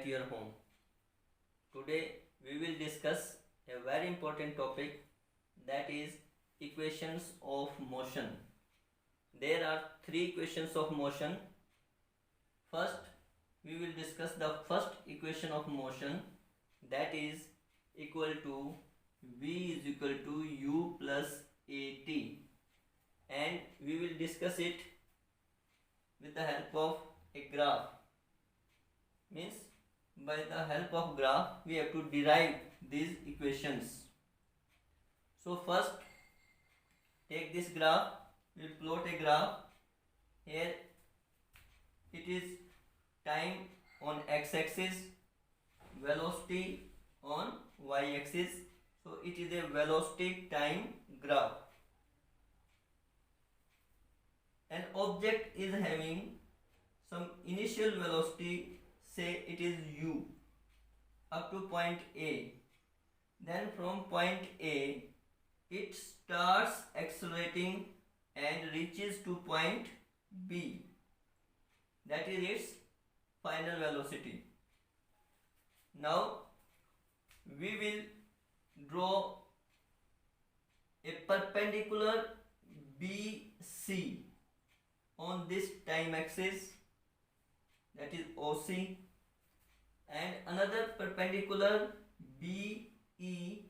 at your home. Today we will discuss a very important topic, that is equations of motion. There are three equations of motion. First, we will discuss the first equation of motion, that is equal to V is equal to U plus AT, and we will discuss it with the help of a graph. Means by the help of graph we have to derive these equations. So first take this graph, we will plot a graph. Here it is time on x-axis, velocity on y-axis. So it is a velocity time graph. An object is having some initial velocity, say it is u, up to point A. Then from point A it starts accelerating and reaches to point B. That is its final velocity. Now we will draw a perpendicular BC on this time axis, that is OC, and another perpendicular BE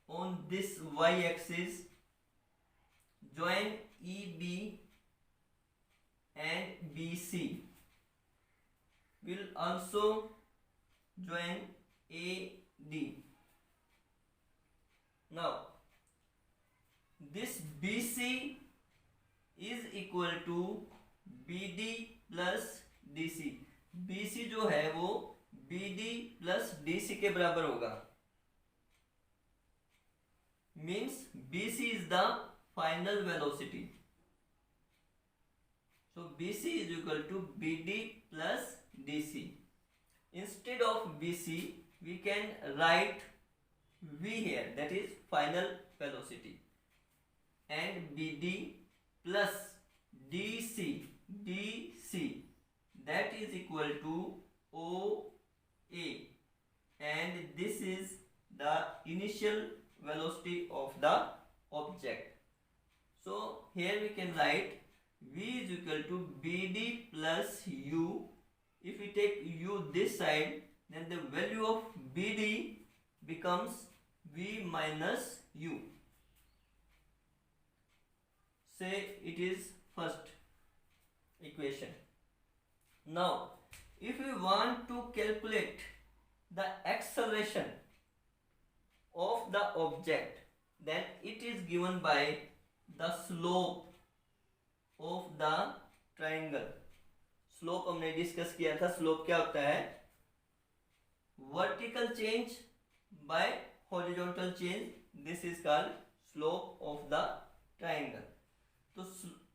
on this y axis. Join EB and BC. Will also join AD. Now this BC is equal to BD plus DC. BC जो है वो BD plus DC के बराबर होगा. Means BC is the final velocity. So BC is equal to BD plus DC. Instead of BC we can write V here, that is final velocity, and BD plus DC, that is equal to OA, and this is the initial velocity of the object. So here we can write V is equal to BD plus U. If we take U this side, then the value of BD becomes V minus U. Say it is first equation. Now if we want to calculate the acceleration of the object, then it is given by the slope of the triangle. Slope हमने discuss किया था. Slope क्या होता है? Vertical change by horizontal change. This is called slope of the triangle. तो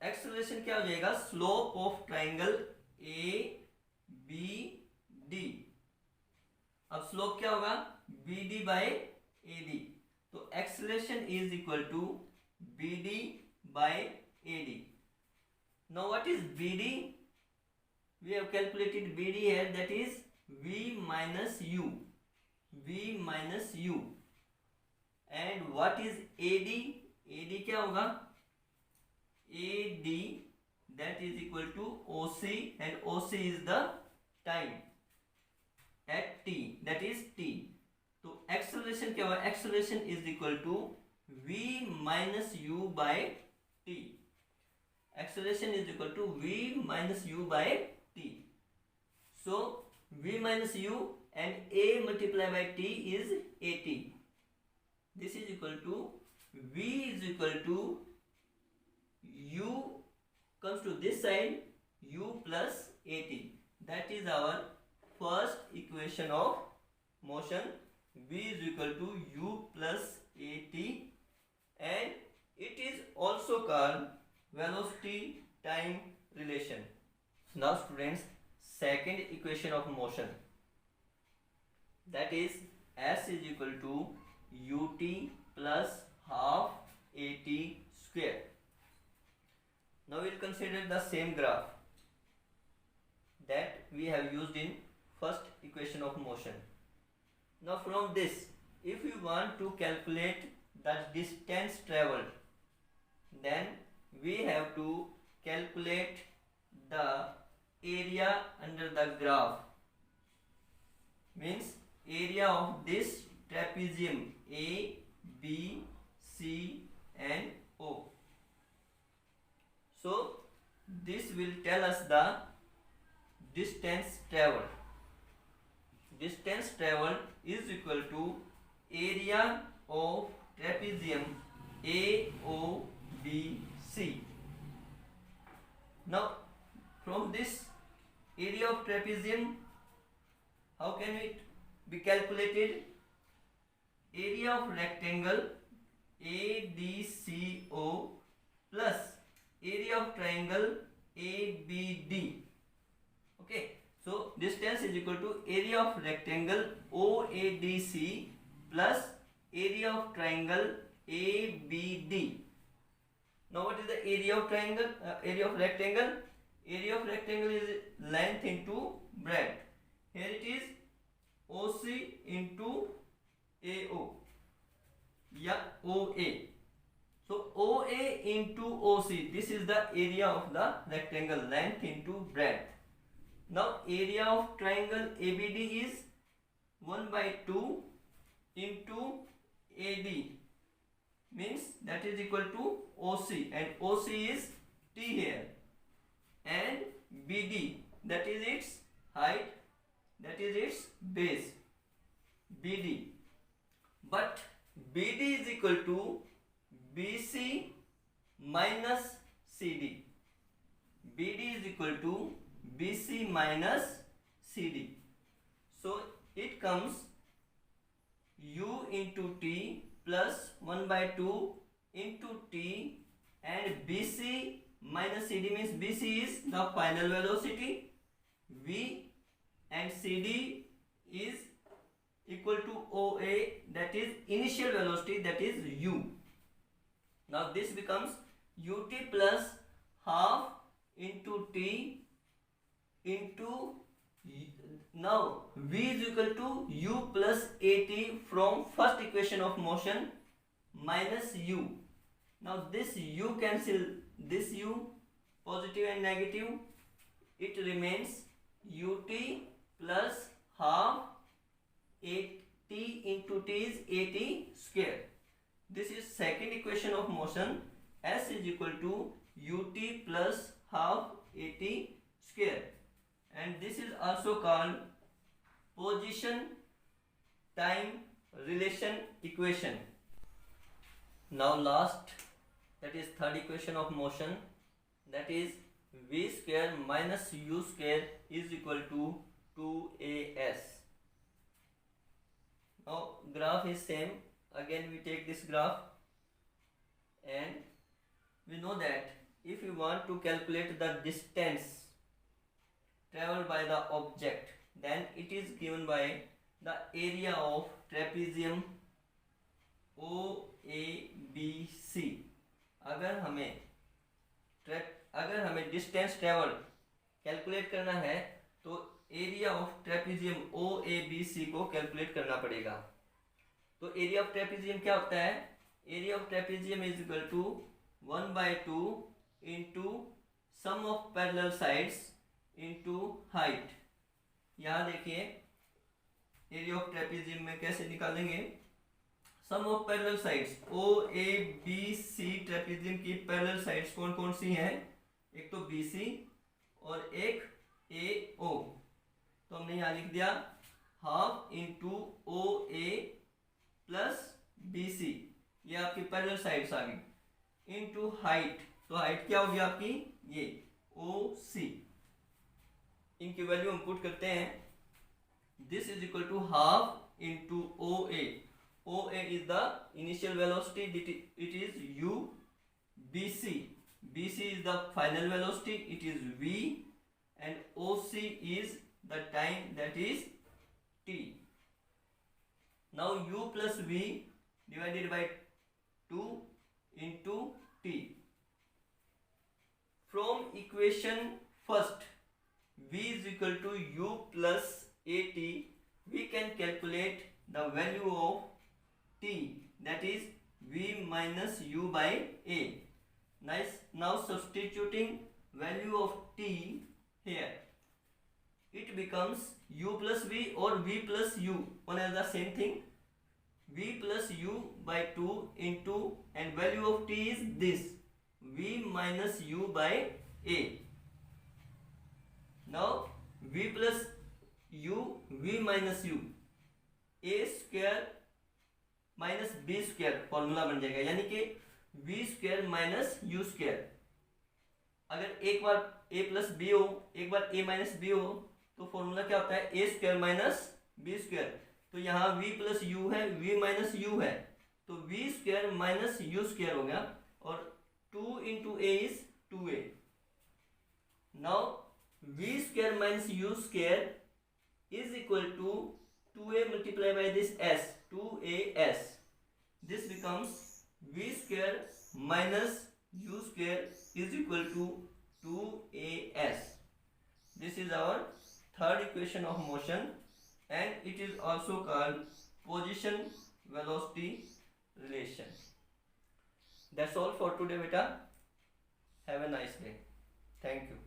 acceleration क्या हो जाएगा? Slope of triangle A B D. अब स्लोप क्या होगा? B D by A D. तो acceleration is equal to B D by A D. Now what is BD? We have calculated BD here, that is V minus U. V minus U. And what is AD? AD क्या होगा? AD, that is equal to OC, and OC is the time at t, that is t. तो acceleration क्या होगा? Acceleration is equal to V minus U by t. Acceleration is equal to V minus U by t. So V minus U and A multiplied by t is AT. This is equal to V is equal to U comes to this side, U plus AT. That is our first equation of motion. V is equal to U plus AT, and it is also called velocity time relation. Now students, second equation of motion, that is S is equal to ut plus half at square. Now we will consider the same graph that we have used in first equation of motion. Now from this, if we want to calculate the distance traveled, then we have to calculate the area under the graph, means area of this trapezium A, B, C and O. So this will tell us the distance traveled. Distance traveled is equal to area of trapezium AOBC. Now from this area of trapezium, how can it be calculated? Area of rectangle ADCO plus area of triangle ABD. Okay, so distance is equal to area of rectangle OADC plus area of triangle ABD. Now what is the area of triangle? Area of rectangle? Area of rectangle is length into breadth. Here it is OC into AO, yeah, OA. So OA into OC, this is the area of the rectangle, length into breadth. Now area of triangle ABD is 1/2 into AD, means that is equal to OC, and OC is T here, and BD, that is its height, that is its base, BD. But BD is equal to BC minus CD. BD is equal to BC minus CD. So it comes U into T plus 1/2 into T, and BC minus CD means BC is the final velocity, V, and CD is equal to OA, that is initial velocity, that is U. Now this becomes UT plus half into T into, now V is equal to U plus AT from first equation of motion minus U. Now this U cancel this U, positive and negative, it remains UT plus half AT into T is AT square. This is second equation of motion. S is equal to UT plus half AT square, and this is also called position time relation equation. Now last, that is third equation of motion, that is V square minus U square is equal to 2AS. Now graph is same. Again we take this graph, and we know that if we want to calculate the distance traveled by the object, then it is given by the area of trapezium OABC. अगर हमें distance travel calculate करना है तो area of trapezium OABC को calculate करना पड़ेगा. तो area of trapezium क्या होता है? Area of trapezium is equal to 1/2 into sum of parallel sides into height. यहाँ देखिए एरिया ऑफ ट्रेपेजियम में कैसे निकालेंगे? Sum of parallel sides OABC trapezium की पैरेलल साइड्स कौन कौन सी हैं? एक तो BC और एक AO. तो हमने यहाँ लिख दिया half into OA plus BC, ये आपकी पैरेलल साइड्स आ गई, इंटू हाइट. तो हाइट क्या होगी आपकी? ये OC. इनकी वैल्यू हम पुट करते हैं. This is equal to half into OA. OA is the initial velocity, it is U. BC is the final velocity, it is V, and OC is the time, that is T. Now U plus V divided by 2 into T. From equation first, V is equal to U plus at, we can calculate the value of t, that is v minus u by a. Nice. Now substituting value of t here, it becomes u plus v or v plus u, one is the same thing, v plus u by 2 into, and value of t is this, v minus u by a. Now v plus u, v minus u, a square minus b square formula बन जाएगा, यानी कि v square minus u square. अगर एक बार a plus B हो, एक बार a minus B हो, तो फॉर्मूला क्या होता है, a square minus b square. तो यहाँ v प्लस यू है, v माइनस यू है, तो v square minus u square हो गया, और 2 into a is 2a. Now v square minus u square is equal to 2a multiplied by this s, 2as. This becomes v square minus u square is equal to 2as. This is our third equation of motion, and it is also called position velocity relation. That's all for today, beta. Have a nice day. Thank you.